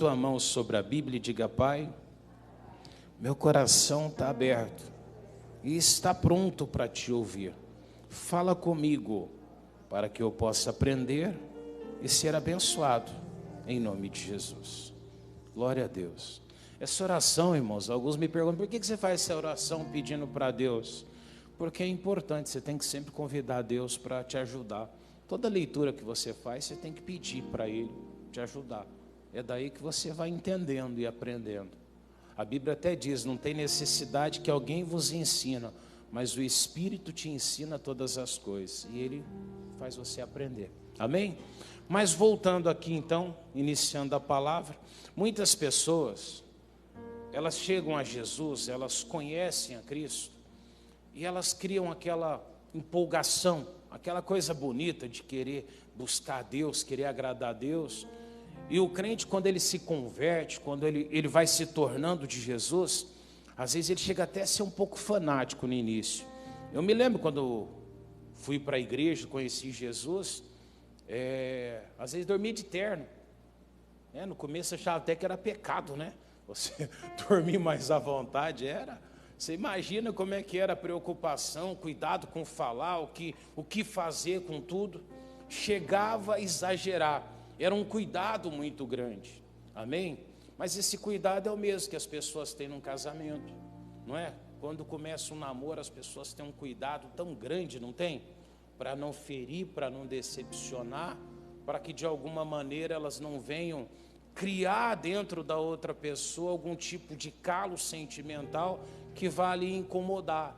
Tua mão sobre a Bíblia e diga: Pai, meu coração está aberto e está pronto para te ouvir. Fala comigo para que eu possa aprender e ser abençoado, em nome de Jesus. Glória a Deus. Essa oração, irmãos, alguns me perguntam: por que você faz essa oração pedindo para Deus? Porque é importante, você tem que sempre convidar Deus para te ajudar. Toda leitura que você faz, você tem que pedir para Ele te ajudar. É daí que você vai entendendo e aprendendo. A Bíblia até diz: não tem necessidade que alguém vos ensina, mas o Espírito te ensina todas as coisas, e Ele faz você aprender. Amém? Mas voltando aqui então, iniciando a palavra, muitas pessoas, elas chegam a Jesus, elas conhecem a Cristo, e elas criam aquela empolgação, aquela coisa bonita de querer buscar a Deus, querer agradar a Deus. E o crente, quando ele se converte, quando ele vai se tornando de Jesus, às vezes ele chega até a ser um pouco fanático no início. Eu me lembro quando fui para a igreja, conheci Jesus, às vezes dormia de terno. No começo eu achava até que era pecado, né? Você dormir mais à vontade, era. Você imagina como é que era a preocupação, cuidado com falar, o que fazer com tudo. Chegava a exagerar. Era um cuidado muito grande, amém? Mas esse cuidado é o mesmo que as pessoas têm num casamento, não é? Quando começa um namoro, as pessoas têm um cuidado tão grande, não tem? Para não ferir, para não decepcionar, para que de alguma maneira elas não venham criar dentro da outra pessoa algum tipo de calo sentimental que vá lhe incomodar.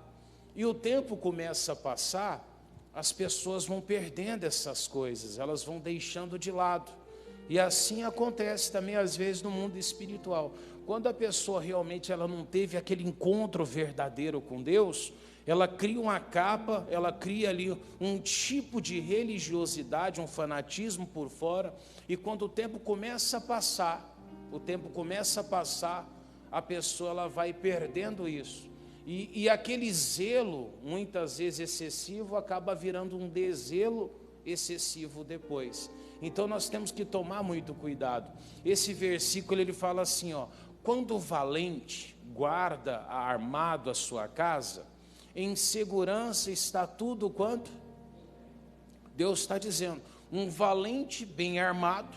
E o tempo começa a passar, as pessoas vão perdendo essas coisas, elas vão deixando de lado. E assim acontece também às vezes no mundo espiritual. Quando a pessoa realmente ela não teve aquele encontro verdadeiro com Deus, ela cria uma capa, ela cria ali um tipo de religiosidade, um fanatismo por fora, e quando o tempo começa a passar, a pessoa ela vai perdendo isso. E aquele zelo, muitas vezes excessivo, acaba virando um deselo excessivo depois. Então nós temos que tomar muito cuidado. Esse versículo ele fala assim, quando o valente guarda armado a sua casa, em segurança está tudo quanto? Deus está dizendo, um valente bem armado,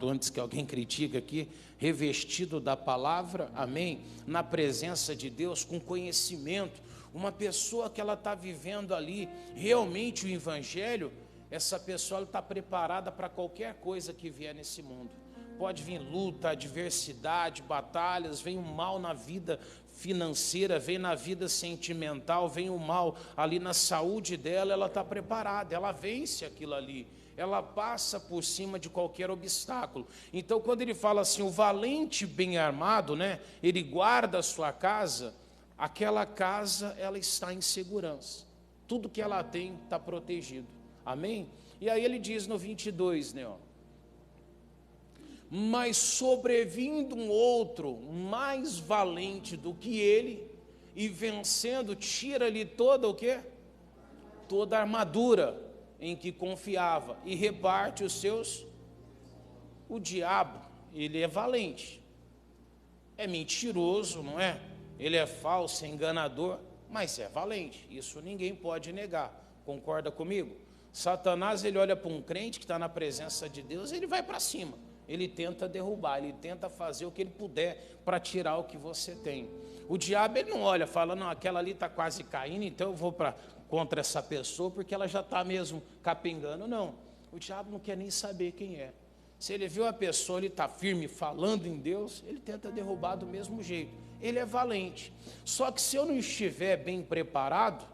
antes que alguém critique aqui, revestido da palavra, amém? Na presença de Deus, com conhecimento, uma pessoa que ela está vivendo ali, realmente o evangelho, essa pessoa está preparada para qualquer coisa que vier nesse mundo. Pode vir luta, adversidade, batalhas, vem o mal na vida financeira, vem na vida sentimental, vem o mal ali na saúde dela, ela está preparada, ela vence aquilo ali. Ela passa por cima de qualquer obstáculo. Então, quando ele fala assim, o valente bem armado, né? Ele guarda a sua casa, aquela casa, ela está em segurança. Tudo que ela tem está protegido. Amém? E aí ele diz no 22, né? Mas sobrevindo um outro mais valente do que ele, e vencendo, tira-lhe toda o quê? Toda a armadura em que confiava, e reparte os seus. O diabo, ele é valente, é mentiroso, não é? Ele é falso, é enganador, mas é valente, isso ninguém pode negar, concorda comigo? Satanás, ele olha para um crente que está na presença de Deus, ele vai para cima, ele tenta derrubar, ele tenta fazer o que ele puder para tirar o que você tem. O diabo, ele não olha, fala, não, aquela ali está quase caindo, então eu vou contra essa pessoa, porque ela já está mesmo capengando. Não, o diabo não quer nem saber quem é. Se ele viu a pessoa, ele está firme, falando em Deus, ele tenta derrubar do mesmo jeito. Ele é valente. Só que se eu não estiver bem preparado,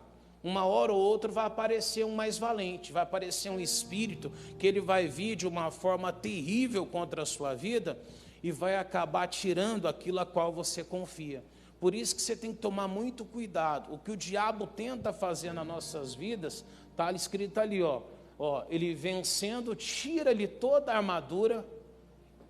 uma hora ou outra vai aparecer um mais valente, vai aparecer um espírito que ele vai vir de uma forma terrível contra a sua vida e vai acabar tirando aquilo a qual você confia. Por isso que você tem que tomar muito cuidado. O que o diabo tenta fazer nas nossas vidas, está escrito ali, ele vencendo, tira-lhe toda a armadura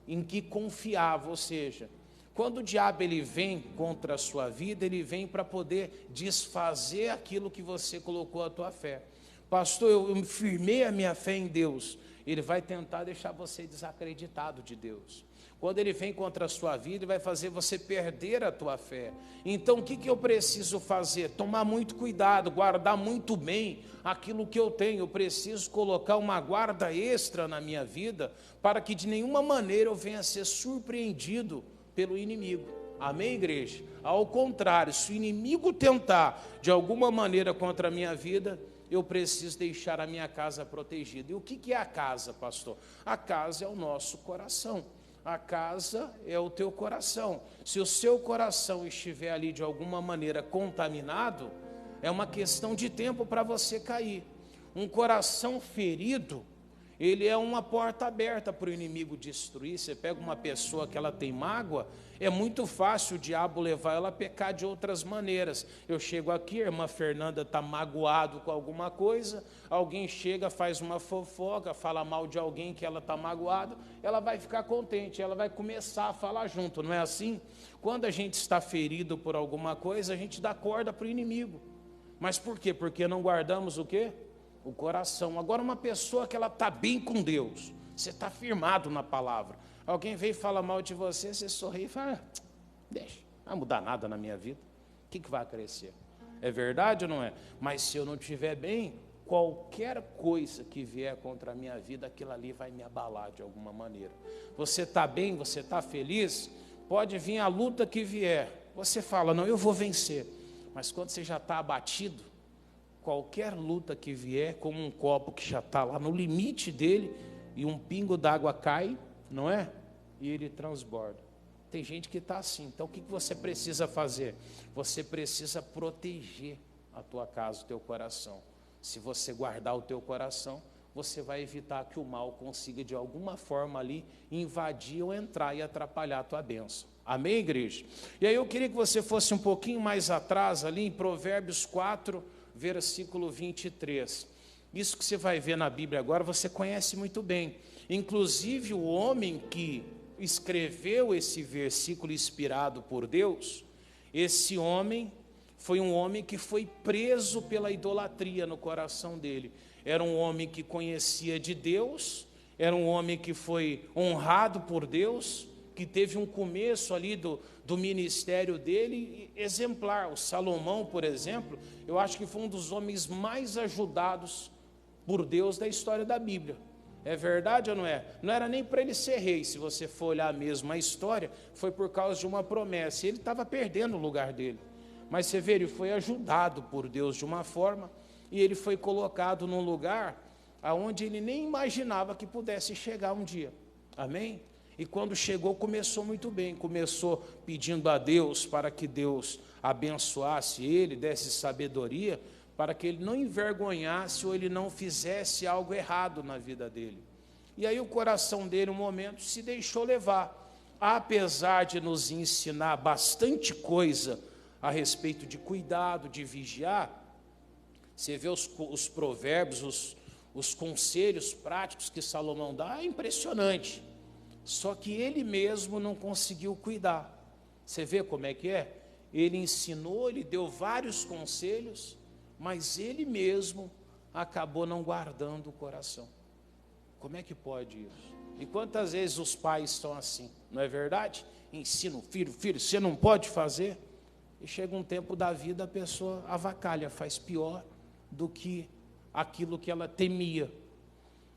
em que confiava, ou seja, quando o diabo ele vem contra a sua vida, ele vem para poder desfazer aquilo que você colocou a tua fé. Pastor, eu firmei a minha fé em Deus, ele vai tentar deixar você desacreditado de Deus. Quando ele vem contra a sua vida, ele vai fazer você perder a tua fé. Então, o que eu preciso fazer? Tomar muito cuidado, guardar muito bem aquilo que eu tenho. Eu preciso colocar uma guarda extra na minha vida, para que de nenhuma maneira eu venha a ser surpreendido pelo inimigo. Amém, igreja? Ao contrário, se o inimigo tentar de alguma maneira contra a minha vida, eu preciso deixar a minha casa protegida. E o que é a casa, pastor? A casa é o nosso coração. A casa é o teu coração. Se o seu coração estiver ali de alguma maneira contaminado, é uma questão de tempo para você cair. Um coração ferido, ele é uma porta aberta para o inimigo destruir. Você pega uma pessoa que ela tem mágoa, é muito fácil o diabo levar ela a pecar de outras maneiras. Eu chego aqui, a irmã Fernanda está magoado com alguma coisa, alguém chega, faz uma fofoca, fala mal de alguém que ela está magoada, ela vai ficar contente, ela vai começar a falar junto, não é assim? Quando a gente está ferido por alguma coisa, a gente dá corda para o inimigo. Mas por quê? Porque não guardamos o quê? O coração. Agora, uma pessoa que ela está bem com Deus, você está firmado na palavra, alguém vem e fala mal de você, você sorri e fala, deixa, não vai mudar nada na minha vida, o que vai crescer? É verdade ou não é? Mas se eu não estiver bem, qualquer coisa que vier contra a minha vida, aquilo ali vai me abalar de alguma maneira. Você está bem, você está feliz, pode vir a luta que vier, você fala, não, eu vou vencer. Mas quando você já está abatido, qualquer luta que vier, como um copo que já está lá no limite dele, e um pingo d'água cai, não é? E ele transborda. Tem gente que está assim. Então, o que você precisa fazer? Você precisa proteger a tua casa, o teu coração. Se você guardar o teu coração, você vai evitar que o mal consiga, de alguma forma ali, invadir ou entrar e atrapalhar a tua bênção. Amém, igreja? E aí eu queria que você fosse um pouquinho mais atrás, ali em Provérbios 4, versículo 23. Isso que você vai ver na Bíblia agora, você conhece muito bem. Inclusive, o homem que escreveu esse versículo inspirado por Deus, esse homem foi um homem que foi preso pela idolatria no coração dele. Era um homem que conhecia de Deus, era um homem que foi honrado por Deus, que teve um começo ali do ministério dele exemplar. O Salomão, por exemplo, eu acho que foi um dos homens mais ajudados por Deus da história da Bíblia. É verdade ou não é? Não era nem para ele ser rei, se você for olhar mesmo a história, foi por causa de uma promessa. Ele estava perdendo o lugar dele. Mas você vê, ele foi ajudado por Deus de uma forma, e ele foi colocado num lugar aonde ele nem imaginava que pudesse chegar um dia. Amém? E quando chegou, começou muito bem. Começou pedindo a Deus para que Deus abençoasse ele, desse sabedoria, para que ele não envergonhasse ou ele não fizesse algo errado na vida dele. E aí o coração dele, um momento, se deixou levar. Apesar de nos ensinar bastante coisa a respeito de cuidado, de vigiar, você vê os provérbios, os conselhos práticos que Salomão dá, é impressionante. Só que ele mesmo não conseguiu cuidar. Você vê como é que é? Ele ensinou, ele deu vários conselhos, mas ele mesmo acabou não guardando o coração. Como é que pode isso? E quantas vezes os pais estão assim, não é verdade? Ensina o filho, você não pode fazer. E chega um tempo da vida, a pessoa avacalha, faz pior do que aquilo que ela temia.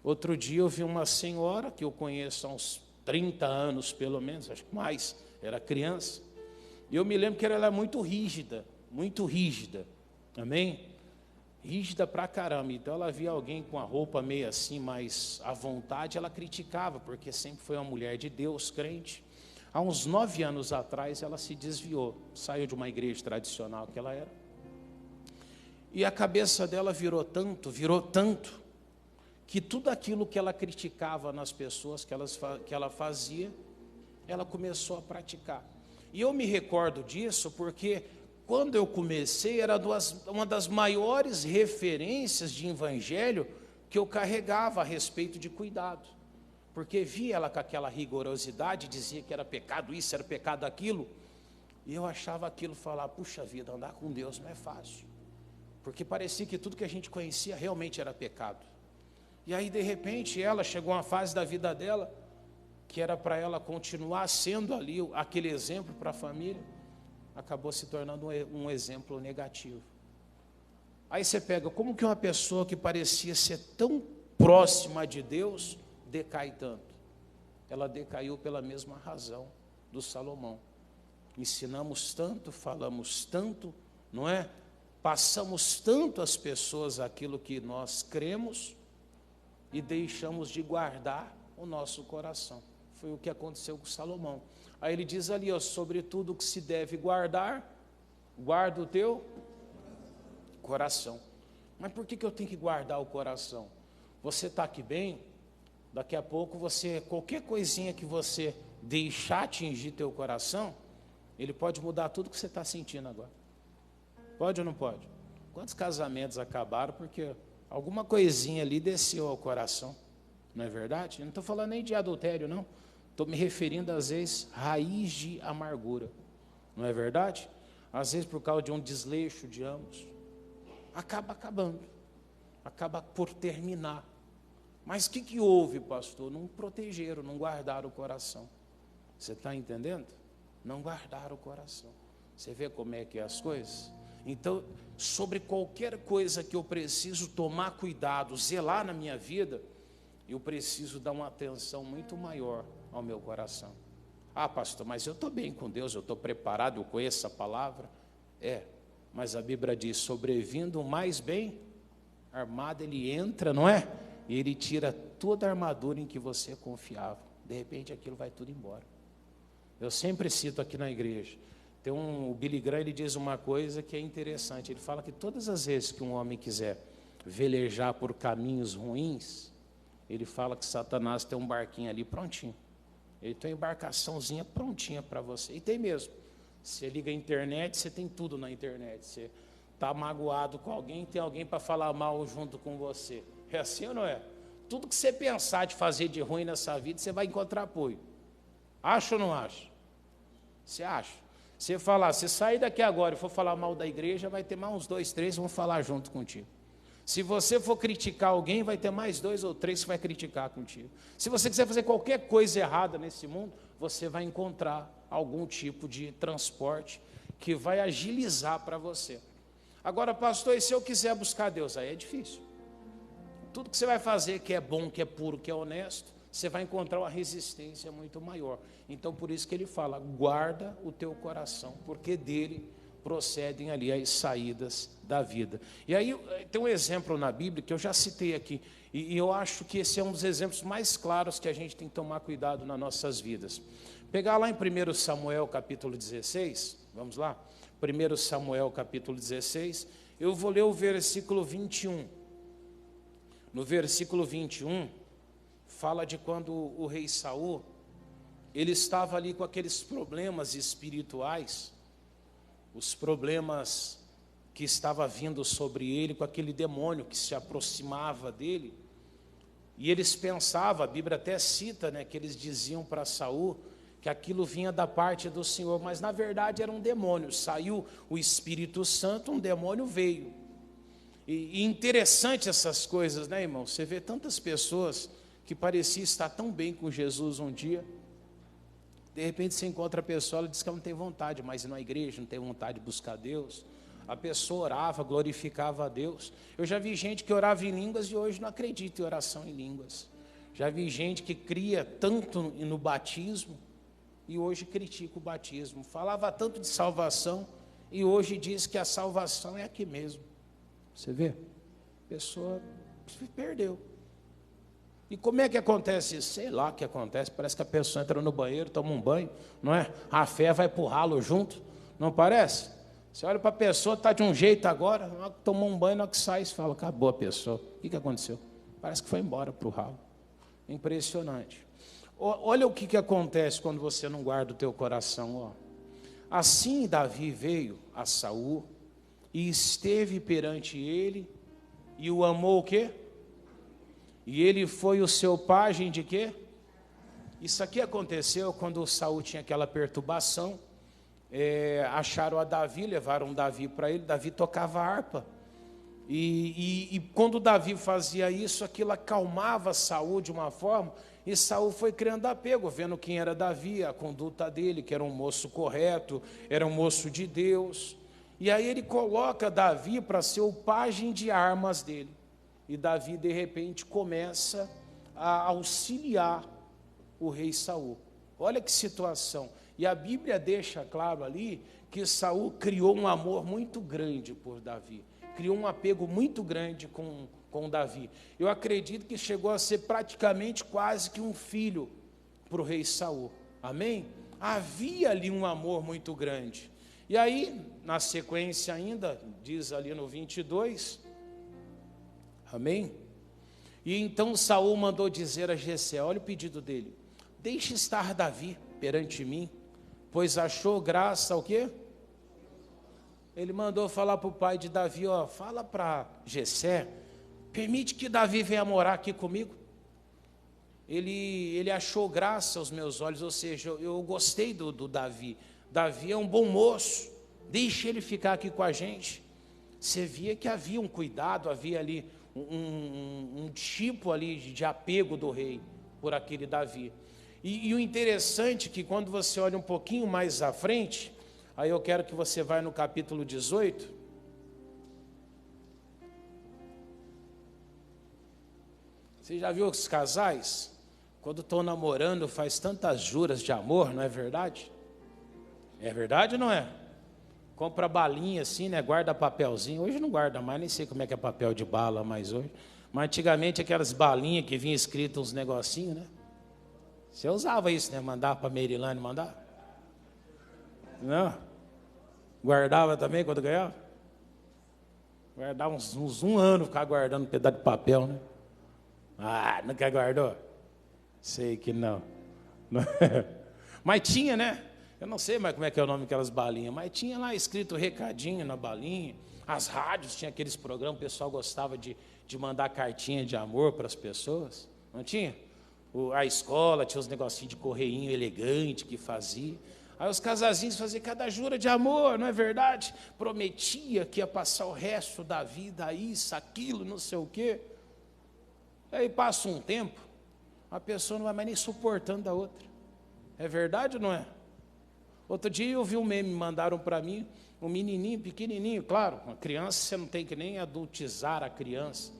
Outro dia eu vi uma senhora, que eu conheço há uns 30 anos pelo menos, acho que mais, era criança. E eu me lembro que ela era muito rígida, amém? Rígida pra caramba. Então ela via alguém com a roupa meio assim, mais à vontade, ela criticava, porque sempre foi uma mulher de Deus, crente. Há uns 9 anos atrás ela se desviou, saiu de uma igreja tradicional que ela era. E a cabeça dela virou tanto, que tudo aquilo que ela criticava nas pessoas, que ela fazia, ela começou a praticar. E eu me recordo disso porque quando eu comecei, era uma das maiores referências de evangelho que eu carregava a respeito de cuidado. Porque via ela com aquela rigorosidade, dizia que era pecado isso, era pecado aquilo, e eu achava aquilo, falar, puxa vida, andar com Deus não é fácil, porque parecia que tudo que a gente conhecia realmente era pecado. E aí, de repente, ela chegou a uma fase da vida dela que era para ela continuar sendo ali aquele exemplo para a família, acabou se tornando um exemplo negativo. Aí você pega, como que uma pessoa que parecia ser tão próxima de Deus decai tanto? Ela decaiu pela mesma razão do Salomão. Ensinamos tanto, falamos tanto, não é? Passamos tanto às pessoas aquilo que nós cremos e deixamos de guardar o nosso coração. Foi o que aconteceu com Salomão. Aí ele diz ali, ó, sobre tudo que se deve guardar, guarda o teu coração. Mas por que eu tenho que guardar o coração? Você está aqui bem, daqui a pouco qualquer coisinha que você deixar atingir teu coração, ele pode mudar tudo que você está sentindo agora. Pode ou não pode? Quantos casamentos acabaram porque alguma coisinha ali desceu ao coração? Não é verdade? Eu não estou falando nem de adultério, não. Estou me referindo, às vezes, raiz de amargura. Não é verdade? Às vezes, por causa de um desleixo de ambos, acaba acabando. Acaba por terminar. Mas o que houve, pastor? Não protegeram, não guardaram o coração. Você está entendendo? Não guardaram o coração. Você vê como é que é as coisas? Então, sobre qualquer coisa que eu preciso tomar cuidado, zelar na minha vida, eu preciso dar uma atenção muito maior ao meu coração. Ah, pastor, mas eu estou bem com Deus, eu estou preparado, eu conheço a palavra. Mas a Bíblia diz, sobrevindo o mais bem armado, ele entra, não é? E ele tira toda a armadura em que você confiava. De repente, aquilo vai tudo embora. Eu sempre cito aqui na igreja, o Billy Graham, ele diz uma coisa que é interessante. Ele fala que todas as vezes que um homem quiser velejar por caminhos ruins, ele fala que Satanás tem um barquinho ali prontinho. Ele tem uma embarcaçãozinha prontinha para você. E tem mesmo. Você liga a internet, você tem tudo na internet. Você está magoado com alguém, tem alguém para falar mal junto com você. É assim ou não é? Tudo que você pensar de fazer de ruim nessa vida, você vai encontrar apoio. Acha ou não acha? Você acha? Você falar, você sair daqui agora e for falar mal da igreja, vai ter mais uns 2, 3 que vão falar junto contigo. Se você for criticar alguém, vai ter mais 2 ou 3 que vai criticar contigo. Se você quiser fazer qualquer coisa errada nesse mundo, você vai encontrar algum tipo de transporte que vai agilizar para você. Agora, pastor, e se eu quiser buscar Deus? Aí é difícil. Tudo que você vai fazer que é bom, que é puro, que é honesto, você vai encontrar uma resistência muito maior. Então, por isso que ele fala, guarda o teu coração, porque dele procedem ali as saídas da vida. E aí tem um exemplo na Bíblia que eu já citei aqui, e eu acho que esse é um dos exemplos mais claros que a gente tem que tomar cuidado nas nossas vidas. Pegar lá em 1 Samuel capítulo 16, vamos lá? 1 Samuel capítulo 16, eu vou ler o versículo 21. No versículo 21, fala de quando o rei Saul, ele estava ali com aqueles problemas espirituais, os problemas que estava vindo sobre ele, com aquele demônio que se aproximava dele, e eles pensavam, a Bíblia até cita, né, que eles diziam para Saul, que aquilo vinha da parte do Senhor, mas na verdade era um demônio, saiu o Espírito Santo, um demônio veio, e interessante essas coisas, né, irmão? Você vê tantas pessoas que pareciam estar tão bem com Jesus um dia, de repente você encontra a pessoa, ela diz que ela não tem vontade, mas ir na igreja, não tem vontade de buscar Deus. A pessoa orava, glorificava a Deus. Eu já vi gente que orava em línguas e hoje não acredita em oração em línguas. Já vi gente que cria tanto no batismo e hoje critica o batismo. Falava tanto de salvação e hoje diz que a salvação é aqui mesmo. Você vê? A pessoa se perdeu. E como é que acontece isso? Sei lá o que acontece, parece que a pessoa entra no banheiro, toma um banho, não é? A fé vai para o ralo junto, não parece? Você olha para a pessoa, está de um jeito agora, tomou um banho, na hora que sai, você fala, acabou a pessoa. O que aconteceu? Parece que foi embora para o ralo. Impressionante. Olha o que acontece quando você não guarda o teu coração. Ó. Assim Davi veio a Saul e esteve perante ele e o amou o quê? E ele foi o seu pajem de quê? Isso aqui aconteceu quando Saul tinha aquela perturbação. Acharam a Davi, levaram Davi para ele. Davi tocava harpa. E quando Davi fazia isso, aquilo acalmava Saul de uma forma, e Saul foi criando apego, vendo quem era Davi, a conduta dele, que era um moço correto, era um moço de Deus. E aí ele coloca Davi para ser o pajem de armas dele. E Davi, de repente, começa a auxiliar o rei Saul. Olha que situação. E a Bíblia deixa claro ali que Saul criou um amor muito grande por Davi. Criou um apego muito grande com Davi. Eu acredito que chegou a ser praticamente quase que um filho para o rei Saul. Amém? Havia ali um amor muito grande. E aí, na sequência ainda, diz ali no 22, amém? E então Saul mandou dizer a Jessé, olha o pedido dele, deixe estar Davi perante mim, pois achou graça o quê? Ele mandou falar para o pai de Davi, ó, fala para Jessé, permite que Davi venha morar aqui comigo. Ele achou graça aos meus olhos, ou seja, eu gostei do Davi. Davi é um bom moço, deixe ele ficar aqui com a gente. Você via que havia um cuidado, havia ali um tipo ali de apego do rei por aquele Davi. E o interessante é que quando você olha um pouquinho mais à frente, aí eu quero que você vá no capítulo 18. Você já viu os casais, quando estão namorando, faz tantas juras de amor, não é verdade? É verdade ou não é? Compra balinha assim, né? Guarda papelzinho. Hoje não guarda mais, nem sei como é que é papel de bala mais hoje. Mas antigamente aquelas balinhas que vinha escrito uns negocinhos, né? Você usava isso, né? Mandava para Merilane mandar? Não? Guardava também quando ganhava? Guardava uns um ano, ficar guardando um pedaço de papel, né? Ah, nunca guardou? Sei que não. Mas tinha, né? Eu não sei mais como é que é o nome daquelas balinhas, mas tinha lá escrito recadinho na balinha. As rádios tinham aqueles programas, o pessoal gostava de mandar cartinha de amor para as pessoas. Não tinha? A escola tinha os negocinhos de correinho elegante que fazia. Aí os casazinhos faziam cada jura de amor, não é verdade? Prometia que ia passar o resto da vida, isso, aquilo, não sei o quê. Aí passa um tempo, a pessoa não vai mais nem suportando a outra. É verdade ou não é? Outro dia eu vi um meme, mandaram para mim, um menininho, pequenininho, claro, uma criança, você não tem que nem adultizar a criança.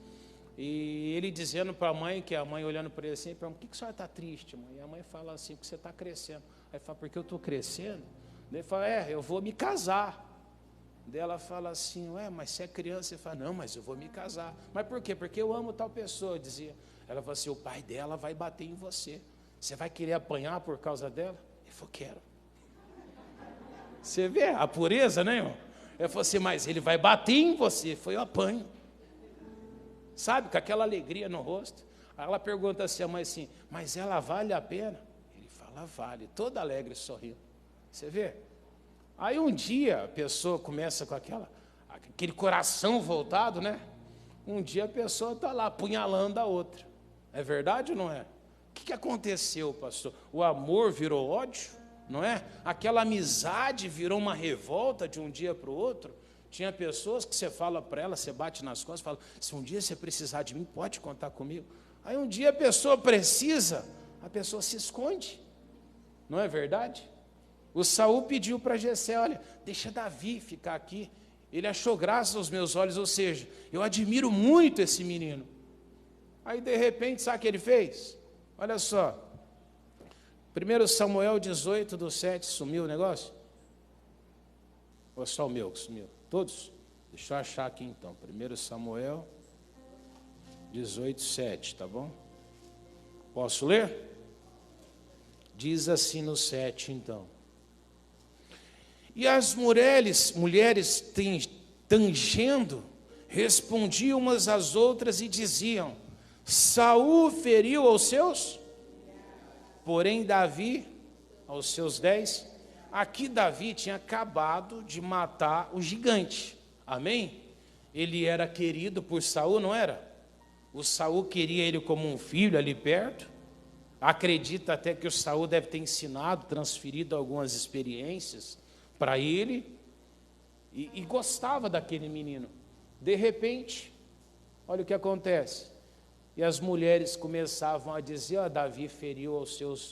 E ele dizendo para a mãe, que a mãe olhando para ele assim, por que a senhora está triste, mãe? E a mãe fala assim, porque você está crescendo. Aí ele fala, porque eu estou crescendo? Daí ele fala, eu vou me casar. Daí ela fala assim, mas você é criança? Ele fala, não, mas eu vou me casar. Mas por quê? Porque eu amo tal pessoa, dizia. Ela falou assim, o pai dela vai bater em você. Você vai querer apanhar por causa dela? Ele falou, quero. Você vê a pureza, né, irmão? Ele falou assim, mas ele vai bater em você. Foi, eu apanho. Sabe, com aquela alegria no rosto. Aí ela pergunta assim, a mãe assim, mas ela vale a pena? Ele fala, vale, toda alegre, sorrindo. Você vê? Aí um dia a pessoa começa com aquele coração voltado, né? Um dia a pessoa está lá apunhalando a outra. É verdade ou não é? O que aconteceu, pastor? O amor virou ódio, não é? Aquela amizade virou uma revolta de um dia para o outro. Tinha pessoas que você fala para ela, você bate nas costas e fala, se um dia você precisar de mim, pode contar comigo. Aí um dia a pessoa precisa, a pessoa se esconde. Não é verdade? O Saul pediu para Jessé, olha, deixa Davi ficar aqui. Ele achou graça aos meus olhos, ou seja, eu admiro muito esse menino. Aí de repente, sabe o que ele fez? Olha só, 1 Samuel 18, do 7, sumiu o negócio? Ou só o meu que sumiu? Todos? Deixa eu achar aqui então, 1 Samuel 18, 7, tá bom? Posso ler? Diz assim no 7 então. E as mulheres tangendo, respondiam umas às outras e diziam, Saul feriu aos seus, porém Davi aos seus 10. Aqui Davi tinha acabado de matar o gigante, amém? Ele era querido por Saul, não era? O Saul queria ele como um filho ali perto. Acredita até que o Saul deve ter ensinado, transferido algumas experiências para ele, e gostava daquele menino. De repente, olha o que acontece. E as mulheres começavam a dizer, Davi feriu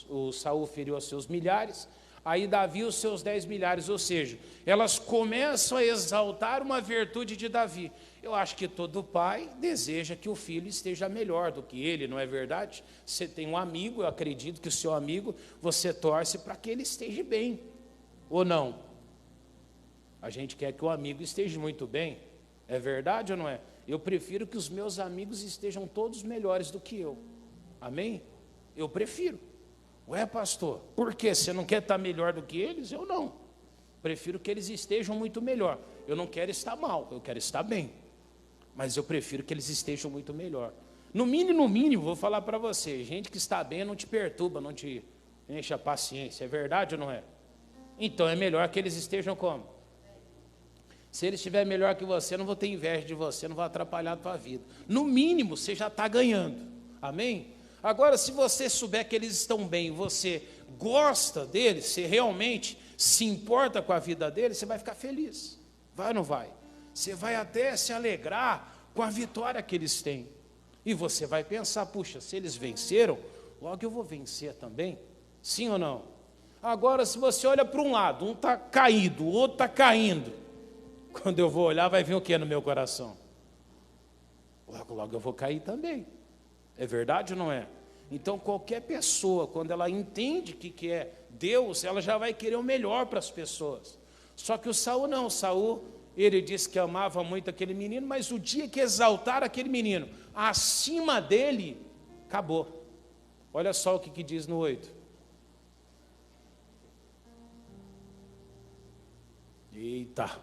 o Saul feriu aos seus milhares, aí Davi os seus 10 milhares, ou seja, elas começam a exaltar uma virtude de Davi. Eu acho que todo pai deseja que o filho esteja melhor do que ele, não é verdade? Você tem um amigo, eu acredito que o seu amigo, você torce para que ele esteja bem, ou não? A gente quer que o amigo esteja muito bem, é verdade ou não é? Eu prefiro que os meus amigos estejam todos melhores do que eu. Amém? Eu prefiro. Ué, pastor, por quê? Você não quer estar melhor do que eles? Eu não. Prefiro que eles estejam muito melhor. Eu não quero estar mal, eu quero estar bem. Mas eu prefiro que eles estejam muito melhor. No mínimo, vou falar para você, gente que está bem não te perturba, não te enche a paciência. É verdade ou não é? Então é melhor que eles estejam como? Se ele estiver melhor que você, eu não vou ter inveja de você, não vou atrapalhar a tua vida. No mínimo, você já está ganhando. Amém? Agora, se você souber que eles estão bem, você gosta deles, você realmente se importa com a vida deles, você vai ficar feliz. Vai ou não vai? Você vai até se alegrar com a vitória que eles têm. E você vai pensar, puxa, se eles venceram, logo eu vou vencer também. Sim ou não? Agora, se você olha para um lado, um está caído, o outro está caindo. Quando eu vou olhar, vai vir o que no meu coração? Logo eu vou cair também. É verdade ou não é? Então, qualquer pessoa, quando ela entende que é Deus, ela já vai querer o melhor para as pessoas. Só que o Saul não. O Saul, ele disse que amava muito aquele menino, mas o dia que exaltar aquele menino acima dele, acabou. Olha só o que diz no 8. Eita!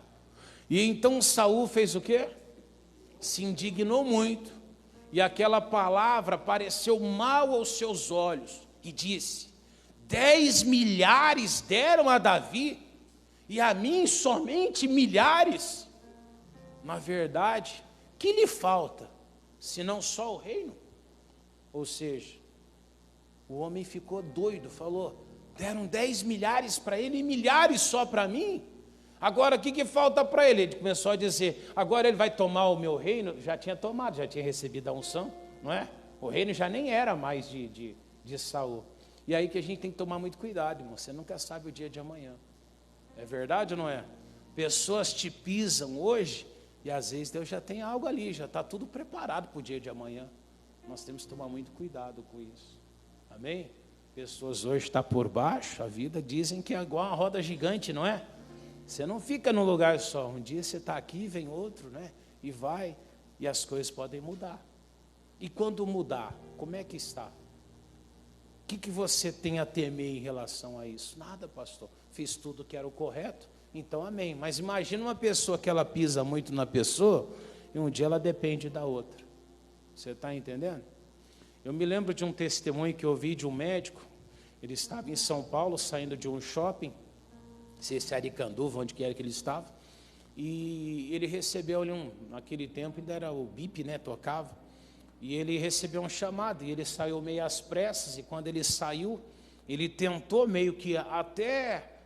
E então Saul fez o quê? Se indignou muito, e aquela palavra pareceu mal aos seus olhos, e disse: 10 milhares deram a Davi, e a mim somente milhares. Na verdade, que lhe falta, senão só o reino? Ou seja, o homem ficou doido, falou: deram 10 milhares para ele e milhares só para mim? Agora, o que falta para ele? Ele começou a dizer, agora ele vai tomar o meu reino? Já tinha tomado, já tinha recebido a unção, não é? O reino já nem era mais de Saul. E aí que a gente tem que tomar muito cuidado, irmão. Você nunca sabe o dia de amanhã. É verdade ou não é? Pessoas te pisam hoje, e às vezes Deus já tem algo ali, já está tudo preparado para o dia de amanhã. Nós temos que tomar muito cuidado com isso. Amém? Pessoas hoje estão por baixo, a vida dizem que é igual uma roda gigante, não é? Você não fica num lugar só, um dia você está aqui, vem outro, né? E vai, e as coisas podem mudar. E quando mudar, como é que está? O que você tem a temer em relação a isso? Nada, pastor, fiz tudo que era o correto, então amém. Mas imagina uma pessoa que ela pisa muito na pessoa, e um dia ela depende da outra. Você está entendendo? Eu me lembro de um testemunho que eu ouvi de um médico, ele estava em São Paulo, saindo de um shopping, não sei se era Aricanduva, onde que era que ele estava, e ele recebeu ali naquele tempo ainda era o bip, né, tocava, e ele recebeu um chamado, e ele saiu meio às pressas, e quando ele saiu, ele tentou meio que até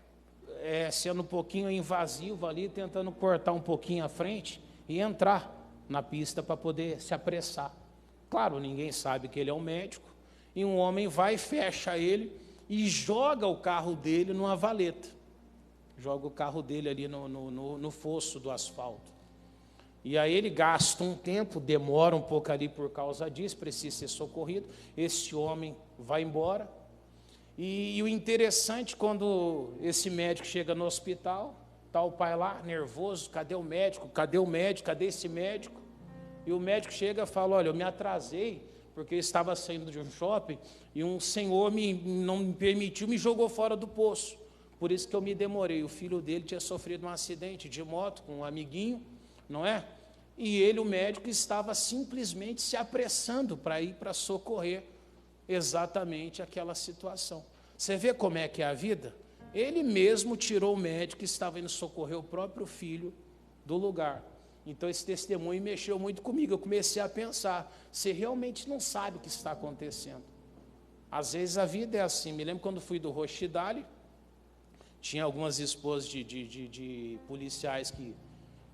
sendo um pouquinho invasivo ali, tentando cortar um pouquinho a frente, e entrar na pista para poder se apressar. Claro, ninguém sabe que ele é um médico, e um homem vai, fecha ele, e joga o carro dele numa valeta. Joga o carro dele ali no fosso do asfalto. E aí ele gasta um tempo, demora um pouco ali por causa disso, precisa ser socorrido. Esse homem vai embora. E o interessante, quando esse médico chega no hospital, está o pai lá, nervoso, cadê o médico? Cadê o médico? Cadê esse médico? E o médico chega e fala, olha, eu me atrasei, porque eu estava saindo de um shopping, e um senhor não me permitiu, me jogou fora do poço. Por isso que eu me demorei. O filho dele tinha sofrido um acidente de moto com um amiguinho, não é? E ele, o médico, estava simplesmente se apressando para ir para socorrer exatamente aquela situação. Você vê como é que é a vida? Ele mesmo tirou o médico que estava indo socorrer o próprio filho do lugar. Então esse testemunho mexeu muito comigo. Eu comecei a pensar, você realmente não sabe o que está acontecendo. Às vezes a vida é assim. Me lembro quando fui do Rochidale, tinha algumas esposas de policiais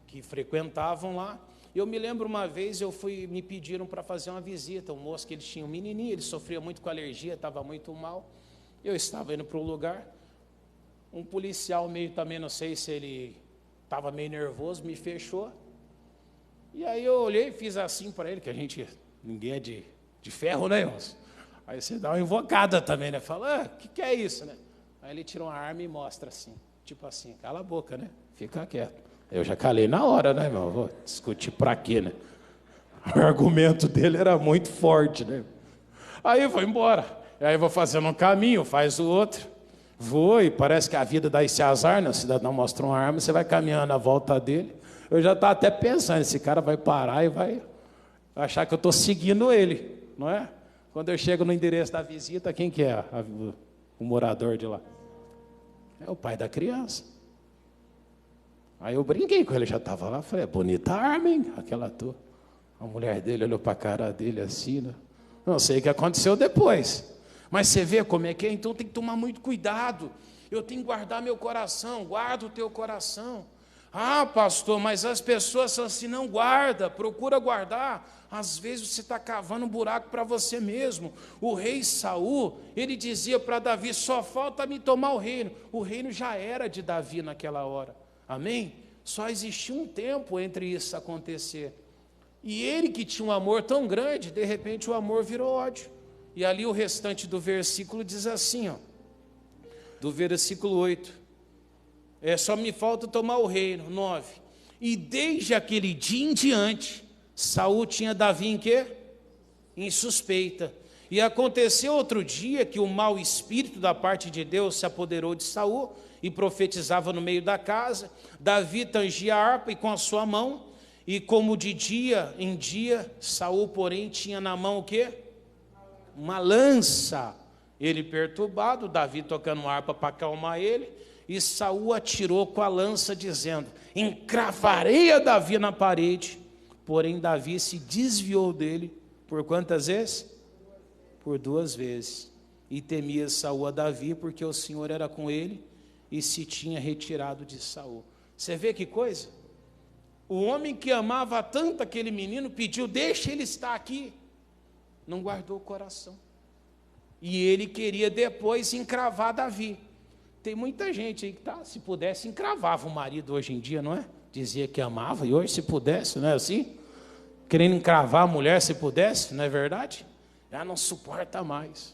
que frequentavam lá, Eu me lembro uma vez, me pediram para fazer uma visita, um moço que eles tinham um menininho, ele sofria muito com alergia, estava muito mal. Eu estava indo para o lugar, um policial meio também, não sei se ele estava meio nervoso, me fechou. E aí eu olhei e fiz assim para ele, que ninguém é de ferro, né, irmãos? Aí você dá uma invocada também, né? Fala, o que é isso, né? Aí ele tira uma arma e mostra assim, tipo assim, cala a boca, né? Fica quieto. Eu já calei na hora, né, irmão? Vou discutir pra quê, né? O argumento dele era muito forte, né? Aí eu vou embora. Aí eu vou fazendo um caminho, faz o outro. Vou e parece que a vida dá esse azar, né? O cidadão mostra uma arma, você vai caminhando à volta dele. Eu já estava até pensando, esse cara vai parar e vai achar que eu estou seguindo ele, não é? Quando eu chego no endereço da visita, quem que é o morador de lá? É o pai da criança. Aí eu brinquei com ele, já estava lá, falei, bonita arma, hein? Aquela tua. A mulher dele olhou para a cara dele assim, né? Não sei o que aconteceu depois. Mas você vê como é que é, então tem que tomar muito cuidado. Eu tenho que guardar meu coração, guarda o teu coração. Ah, pastor, mas as pessoas são assim, não guarda, procura guardar. Às vezes você está cavando um buraco para você mesmo. O rei Saul, ele dizia para Davi, só falta me tomar o reino. O reino já era de Davi naquela hora. Amém? Só existia um tempo entre isso acontecer. E ele que tinha um amor tão grande, de repente o amor virou ódio. E ali o restante do versículo diz assim, ó, do versículo 8. Só me falta tomar o reino. 9. E desde aquele dia em diante, Saul tinha Davi em quê? Em suspeita. E aconteceu outro dia que o mau espírito da parte de Deus se apoderou de Saul e profetizava no meio da casa. Davi tangia a harpa e com a sua mão, e como de dia em dia, Saul, porém, tinha na mão o quê? Uma lança. Ele perturbado, Davi tocando harpa para acalmar ele, e Saul atirou com a lança, dizendo, encravarei a Davi na parede. Porém, Davi se desviou dele, por quantas vezes? Por 2 vezes. E temia Saul a Davi, porque o Senhor era com ele, e se tinha retirado de Saul. Você vê que coisa? O homem que amava tanto aquele menino, pediu, deixa ele estar aqui. Não guardou o coração. E ele queria depois encravar Davi. Tem muita gente aí que se pudesse, encravava o marido hoje em dia, não é? Dizia que amava, e hoje se pudesse, não é assim? Querendo encravar a mulher se pudesse, não é verdade? Já não suporta mais.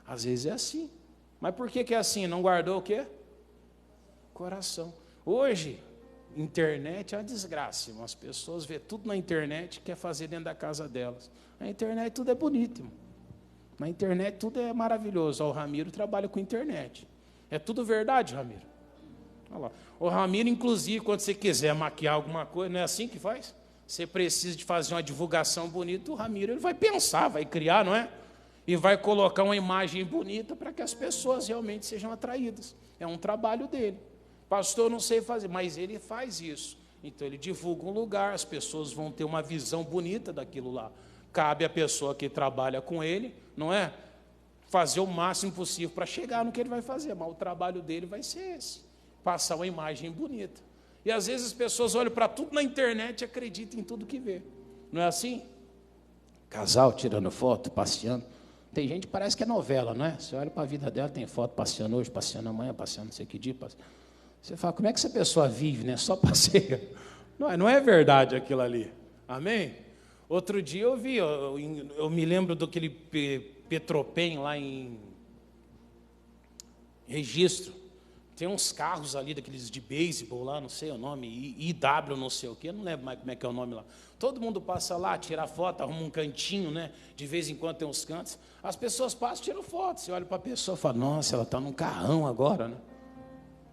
Às vezes é assim. Mas por que é assim? Não guardou o quê? Coração. Hoje, internet é uma desgraça. As pessoas vê tudo na internet e quer fazer dentro da casa delas. Na internet tudo é bonito, irmão. Na internet tudo é maravilhoso. O Ramiro trabalha com internet. É tudo verdade, Ramiro? Olha lá. O Ramiro, inclusive, quando você quiser maquiar alguma coisa, não é assim que faz? Você precisa de fazer uma divulgação bonita, o Ramiro ele vai pensar, vai criar, não é? E vai colocar uma imagem bonita para que as pessoas realmente sejam atraídas. É um trabalho dele. Pastor, não sei fazer, mas ele faz isso. Então ele divulga um lugar, as pessoas vão ter uma visão bonita daquilo lá. Cabe à pessoa que trabalha com ele, não é? Fazer o máximo possível para chegar no que ele vai fazer, mas o trabalho dele vai ser esse, passar uma imagem bonita. E às vezes as pessoas olham para tudo na internet e acreditam em tudo que vê. Não é assim? Casal tirando foto, passeando. Tem gente que parece que é novela, não é? Você olha para a vida dela, tem foto passeando hoje, passeando amanhã, passeando não sei que dia. Você fala, como é que essa pessoa vive, né? Só passeia. Não é verdade aquilo ali. Amém? Outro dia eu vi, eu me lembro daquele Petropen lá em Registro. Tem uns carros ali, daqueles de beisebol lá, não sei o nome, IW não sei o quê, não lembro mais como é que é o nome lá. Todo mundo passa lá, tira foto, arruma um cantinho, né? De vez em quando tem uns cantos. As pessoas passam, tiram foto. Você olha para a pessoa e fala, nossa, ela está num carrão agora, né?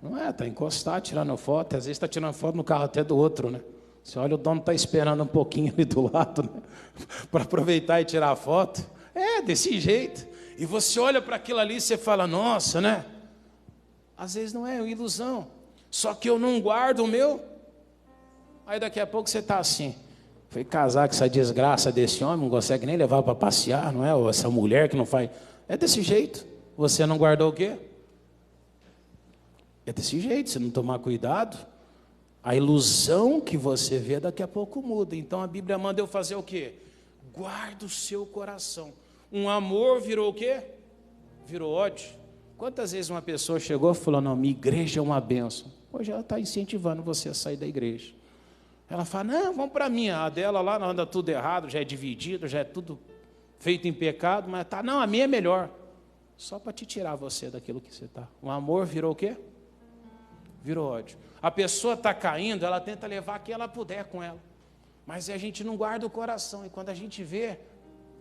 Não é, está encostado, tirando foto. Às vezes está tirando foto no carro até do outro, né? Você olha, o dono está esperando um pouquinho ali do lado, né? Para aproveitar e tirar a foto. É, desse jeito. E você olha para aquilo ali e você fala, nossa, né? Às vezes não é uma ilusão. Só que eu não guardo o meu. Aí daqui a pouco você está assim. Foi casar com essa desgraça desse homem, não consegue nem levar para passear, não é? Ou essa mulher que não faz. É desse jeito. Você não guardou o quê? É desse jeito, se não tomar cuidado. A ilusão que você vê daqui a pouco muda. Então a Bíblia manda eu fazer o quê? Guarda o seu coração. Um amor virou o quê? Virou ódio. Quantas vezes uma pessoa chegou e falou, não, minha igreja é uma bênção. Hoje ela está incentivando você a sair da igreja. Ela fala, não, vamos para mim. A dela lá não anda tudo errado, já é dividido, já é tudo feito em pecado, mas tá, não, a minha é melhor. Só para te tirar você daquilo que você está. O amor virou o quê? Virou ódio. A pessoa está caindo, ela tenta levar quem ela puder com ela. Mas a gente não guarda o coração. E quando a gente vê,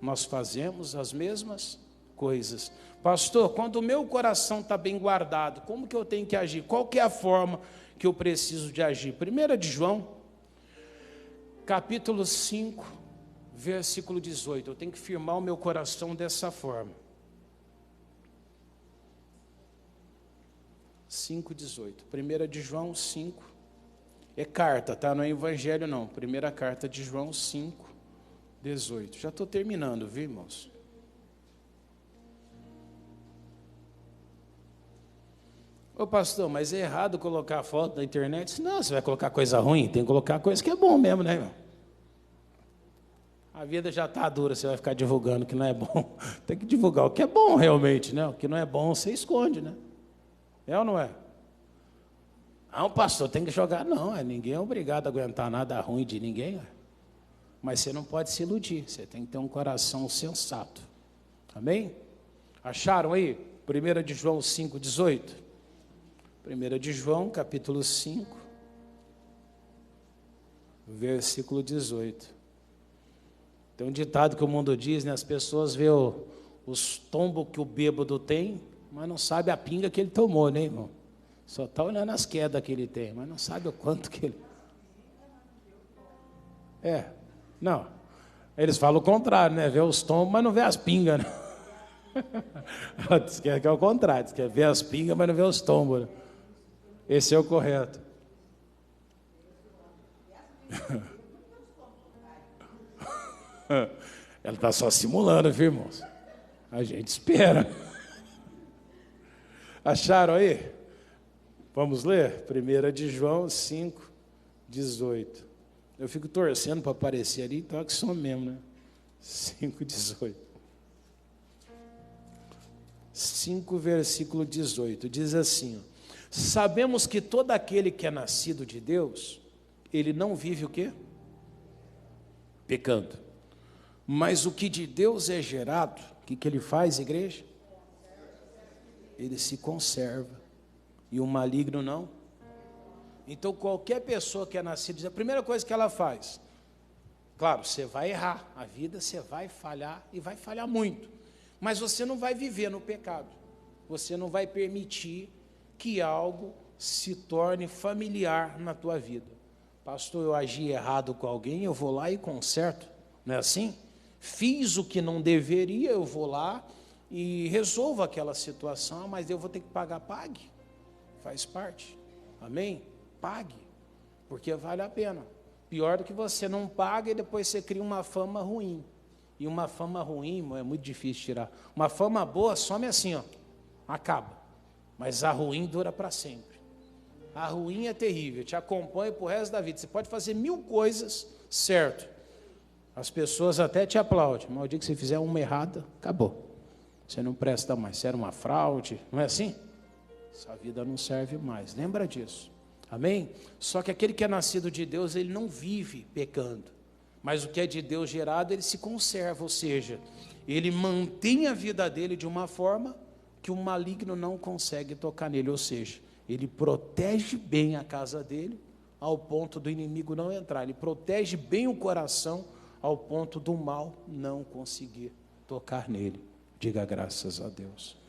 nós fazemos as mesmas coisas. Pastor, quando o meu coração está bem guardado, como que eu tenho que agir? Qual que é a forma que eu preciso de agir? 1 de João, capítulo 5, versículo 18. Eu tenho que firmar o meu coração dessa forma. 5,18. 1 de João 5. É carta, tá? Não é evangelho, não. Primeira carta de João 5, 18. Já estou terminando, viu, irmãos? Ô pastor, mas é errado colocar foto na internet? Não, você vai colocar coisa ruim, tem que colocar coisa que é bom mesmo, né, irmão? A vida já está dura, você vai ficar divulgando o que não é bom. Tem que divulgar o que é bom realmente, né? O que não é bom você esconde, né? É ou não é? Ah, o pastor tem que jogar. Não, ninguém é obrigado a aguentar nada ruim de ninguém. Mas você não pode se iludir, você tem que ter um coração sensato. Amém? Acharam aí? 1 de João 5, 18. 1 de João, capítulo 5, versículo 18. Tem um ditado que o mundo diz, né? As pessoas veem os tombos que o bêbado tem, mas não sabe a pinga que ele tomou, né, irmão? Só está olhando as quedas que ele tem, mas não sabe o quanto que ele... Não. Eles falam o contrário, né? Vê os tombos, mas não vê as pingas, né? Ela diz que é o contrário, diz que é ver as pingas, mas não vê os tombos, né? Esse é o correto. Ela está só simulando, viu, irmãos? A gente espera. Acharam aí? Vamos ler? 1 de João 5, 18. Eu fico torcendo para aparecer ali, então é que sou mesmo, né? 5, 18. 5, versículo 18. Diz assim, ó, sabemos que todo aquele que é nascido de Deus, ele não vive o quê? Pecando. Mas o que de Deus é gerado, o que ele faz, igreja? Ele se conserva. E o maligno não. Então qualquer pessoa que é nascida, a primeira coisa que ela faz, claro, você vai errar, a vida você vai falhar e vai falhar muito, mas você não vai viver no pecado, você não vai permitir que algo se torne familiar na tua vida. Pastor, eu agi errado com alguém, eu vou lá e conserto, não é assim? Fiz o que não deveria, eu vou lá e resolvo aquela situação, mas eu vou ter que pagar, pague. Faz parte. Amém? Pague. Porque vale a pena. Pior do que você não paga e depois você cria uma fama ruim. E uma fama ruim, irmão, é muito difícil tirar. Uma fama boa some assim, ó. Acaba. Mas a ruim dura para sempre. A ruim é terrível. Te acompanha pro resto da vida. Você pode fazer 1000 coisas, certo? As pessoas até te aplaudem. Mas o dia que você fizer uma errada, acabou. Você não presta mais. Você era uma fraude. Não é assim? Sua vida não serve mais, lembra disso, amém? Só que aquele que é nascido de Deus, ele não vive pecando, mas o que é de Deus gerado, ele se conserva, ou seja, ele mantém a vida dele de uma forma que o maligno não consegue tocar nele, ou seja, ele protege bem a casa dele, ao ponto do inimigo não entrar, ele protege bem o coração, ao ponto do mal não conseguir tocar nele. Diga graças a Deus.